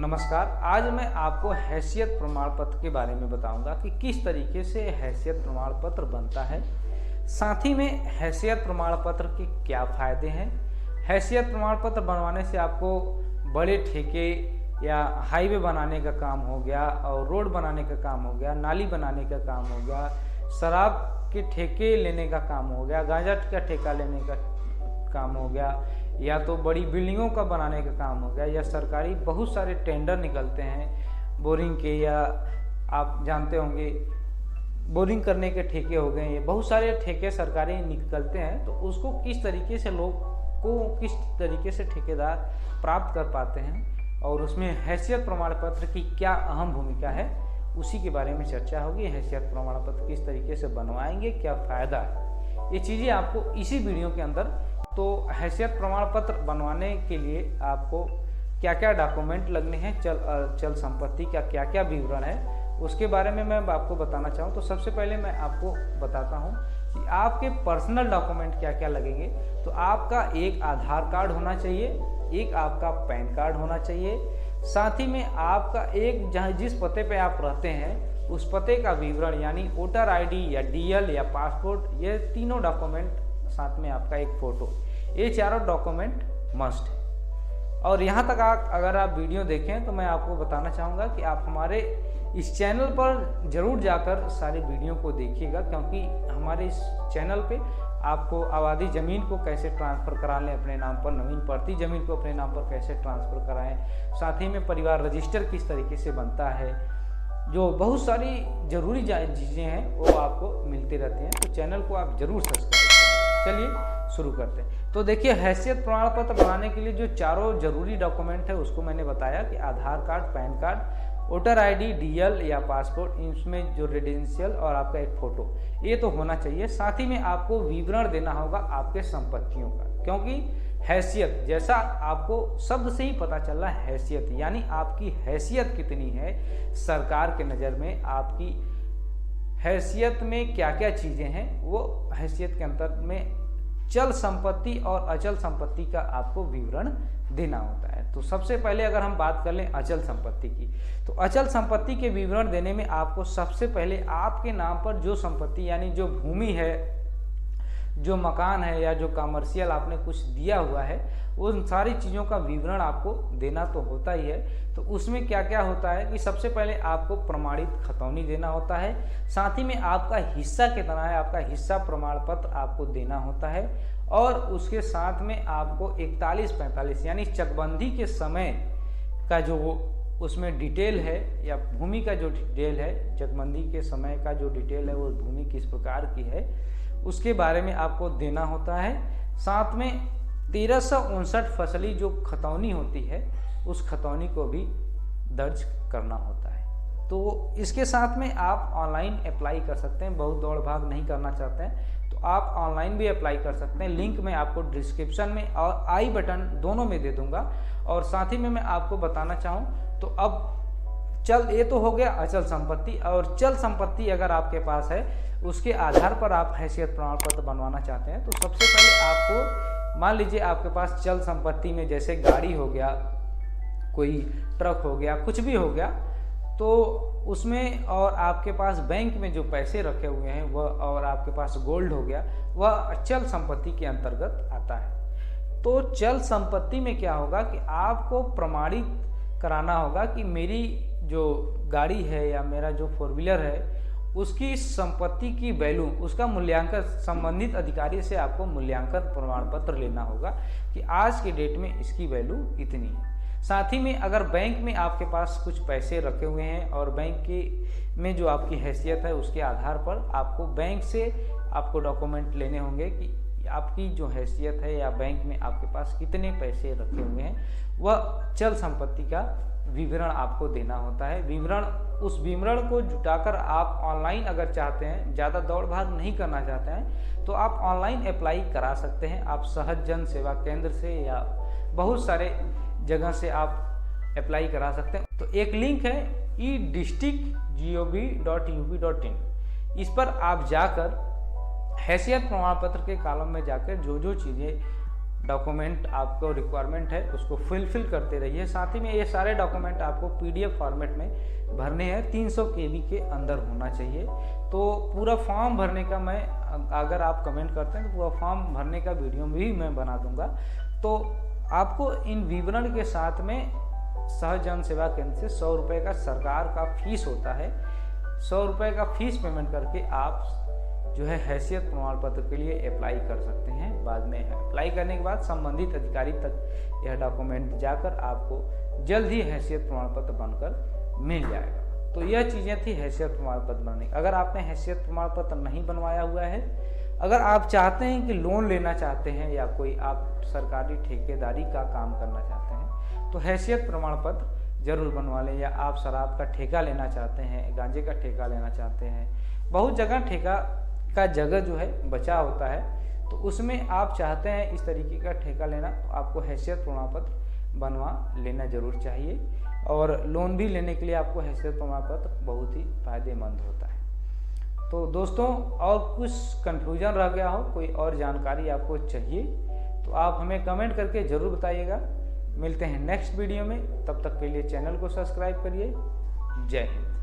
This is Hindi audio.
नमस्कार। आज मैं आपको हैसियत प्रमाण पत्र के बारे में बताऊंगा कि किस तरीके से हैसियत प्रमाण पत्र बनता है। साथ ही में हैसियत प्रमाण पत्र के क्या फ़ायदे हैं। हैसियत प्रमाण पत्र बनवाने से आपको बड़े ठेके या हाईवे बनाने का काम हो गया और रोड बनाने का काम हो गया, नाली बनाने का काम हो गया, शराब के ठेके लेने का काम हो गया, गांजा का ठेका लेने का काम हो गया, या तो बड़ी बिल्डिंगों का बनाने का काम हो गया, या सरकारी बहुत सारे टेंडर निकलते हैं बोरिंग के, या आप जानते होंगे बोरिंग करने के ठेके हो गए। ये बहुत सारे ठेके सरकारी निकलते हैं। तो उसको किस तरीके से लोग को किस तरीके से ठेकेदार प्राप्त कर पाते हैं और उसमें हैसियत प्रमाण पत्र की क्या अहम भूमिका है, उसी के बारे में चर्चा होगी। हैसियत प्रमाण पत्र किस तरीके से बनवाएंगे, क्या फ़ायदा है, ये चीज़ें आपको इसी वीडियो के अंदर। तो हैसियत प्रमाण पत्र बनवाने के लिए आपको क्या क्या डॉक्यूमेंट लगने हैं, चल संपत्ति का क्या क्या विवरण है, उसके बारे में मैं आपको बताना चाहूँ। तो सबसे पहले मैं आपको बताता हूँ कि आपके पर्सनल डॉक्यूमेंट क्या क्या लगेंगे। तो आपका एक आधार कार्ड होना चाहिए, एक आपका पैन कार्ड होना चाहिए, साथ ही में आपका एक जहाँ जिस पते पे आप रहते हैं उस पते का विवरण यानी वोटर आईडी या डीएल या पासपोर्ट, ये तीनों डॉक्यूमेंट, साथ में आपका एक फ़ोटो, ये चारों डॉक्यूमेंट मस्ट है। और यहाँ तक अगर आप वीडियो देखें तो मैं आपको बताना चाहूँगा कि आप हमारे इस चैनल पर ज़रूर जाकर सारी वीडियो को देखिएगा, क्योंकि हमारे इस चैनल पे आपको आबादी ज़मीन को कैसे ट्रांसफ़र करा लें अपने नाम पर, नवीन पड़ती ज़मीन को अपने नाम पर कैसे ट्रांसफ़र कराएं, साथ ही में परिवार रजिस्टर किस तरीके से बनता है, जो बहुत सारी ज़रूरी चीज़ें हैं वो आपको मिलती रहती हैं। तो चैनल को आप ज़रूर सब्सक्राइब करें। चलिए शुरू करते हैं। तो देखिए, हैसियत प्रमाण पत्र बनाने के लिए जो चारों जरूरी डॉक्यूमेंट है उसको मैंने बताया कि Aadhaar card, PAN card, voter ID, DL या पासपोर्ट, इसमें जो रेजिडेंशियल और आपका एक फ़ोटो, ये तो होना चाहिए। साथ ही में आपको विवरण देना होगा आपके संपत्तियों का, क्योंकि हैसियत जैसा आपको शब्द से ही पता चल रहा है, हैसियत यानी आपकी हैसियत कितनी है सरकार के नज़र में, आपकी हैसियत में क्या क्या चीज़ें हैं, वो हैसियत के अंतर में चल संपत्ति और अचल संपत्ति का आपको विवरण देना होता है। तो सबसे पहले अगर हम बात कर लें अचल संपत्ति की, तो अचल संपत्ति के विवरण देने में आपको सबसे पहले आपके नाम पर जो संपत्ति यानी जो भूमि है, जो मकान है या जो कमर्शियल आपने कुछ दिया हुआ है, उन सारी चीज़ों का विवरण आपको देना तो होता ही है। तो उसमें क्या क्या होता है कि सबसे पहले आपको प्रमाणित खतौनी देना होता है, साथ ही में आपका हिस्सा कितना है, आपका हिस्सा प्रमाण पत्र आपको देना होता है, और उसके साथ में आपको 41-45 यानी चकबंदी के समय का जो उसमें डिटेल है, या भूमि का जो डिटेल है, चकबंदी के समय का जो डिटेल है, वो भूमि किस प्रकार की है उसके बारे में आपको देना होता है। साथ में 1359 फसली जो खतौनी होती है उस खतौनी को भी दर्ज करना होता है। तो इसके साथ में आप ऑनलाइन अप्लाई कर सकते हैं, बहुत दौड़ भाग नहीं करना चाहते हैं तो आप ऑनलाइन भी अप्लाई कर सकते हैं। लिंक मैं आपको डिस्क्रिप्शन में और आई बटन दोनों में दे दूंगा। और साथ ही में मैं आपको बताना चाहूँ तो अब ये तो हो गया अचल संपत्ति। और चल संपत्ति अगर आपके पास है, उसके आधार पर आप हैसियत प्रमाण पत्र बनवाना चाहते हैं, तो सबसे पहले आपको मान लीजिए आपके पास चल संपत्ति में जैसे गाड़ी हो गया, कोई ट्रक हो गया, कुछ भी हो गया, तो उसमें और आपके पास बैंक में जो पैसे रखे हुए हैं वह, और आपके पास गोल्ड हो गया, वह चल संपत्ति के अंतर्गत आता है। तो चल संपत्ति में क्या होगा कि आपको प्रमाणित कराना होगा कि मेरी जो गाड़ी है या मेरा जो फोर व्हीलर है उसकी संपत्ति की वैल्यू, उसका मूल्यांकन संबंधित अधिकारी से आपको मूल्यांकन प्रमाण पत्र लेना होगा कि आज के डेट में इसकी वैल्यू इतनी है। साथ ही में अगर बैंक में आपके पास कुछ पैसे रखे हुए हैं और बैंक के में जो आपकी हैसियत है उसके आधार पर आपको बैंक से आपको डॉक्यूमेंट लेने होंगे कि आपकी जो हैसियत है या बैंक में आपके पास कितने पैसे रखे हुए हैं, वह चल संपत्ति का विवरण आपको देना होता है। उस विवरण को जुटाकर आप ऑनलाइन अगर चाहते हैं, ज़्यादा दौड़ भाग नहीं करना चाहते हैं, तो आप ऑनलाइन अप्लाई करा सकते हैं। आप सहज जन सेवा केंद्र से या बहुत सारे जगह से आप अप्लाई करा सकते हैं। तो एक लिंक है e-district.gov.up.in, इस पर आप जाकर हैसियत प्रमाण पत्र के कॉलम में जाकर जो जो चीज़ें डॉक्यूमेंट आपको रिक्वायरमेंट है उसको फुलफिल करते रहिए। साथ ही में ये सारे डॉक्यूमेंट आपको PDF फॉर्मेट में भरने हैं, 300 KB के अंदर होना चाहिए। तो पूरा फॉर्म भरने का मैं, अगर आप कमेंट करते हैं तो पूरा फॉर्म भरने का वीडियो भी मैं बना दूंगा। तो आपको इन विवरण के साथ में सहज जन सेवा केंद्र से 100 रुपये का सरकार का फीस होता है। 100 रुपये का फीस पेमेंट करके आप जो है हैसियत प्रमाण पत्र के लिए अप्लाई कर सकते हैं। बाद में अप्लाई करने के बाद संबंधित अधिकारी तक यह डॉक्यूमेंट जाकर आपको जल्द ही हैसियत प्रमाण पत्र बनकर मिल जाएगा। तो यह चीज़ें थी हैसियत प्रमाण पत्र बनाने। अगर आपने हैसियत प्रमाण पत्र नहीं बनवाया हुआ है, अगर आप चाहते हैं कि लोन लेना चाहते हैं या कोई आप सरकारी ठेकेदारी का काम करना चाहते हैं, तो हैसियत प्रमाण पत्र जरूर बनवा लें। या आप शराब का ठेका लेना चाहते हैं, गांजे का ठेका लेना चाहते हैं, बहुत जगह ठेका का जगह जो है बचा होता है, तो उसमें आप चाहते हैं इस तरीके का ठेका लेना, तो आपको हैसियत प्रमाण पत्र बनवा लेना जरूर चाहिए। और लोन भी लेने के लिए आपको हैसियत प्रमाण पत्र बहुत ही फायदेमंद होता है। तो दोस्तों, और कुछ कंफ्यूजन रह गया हो, कोई और जानकारी आपको चाहिए, तो आप हमें कमेंट करके ज़रूर बताइएगा। मिलते हैं नेक्स्ट वीडियो में, तब तक के लिए चैनल को सब्सक्राइब करिए। जय हिंद।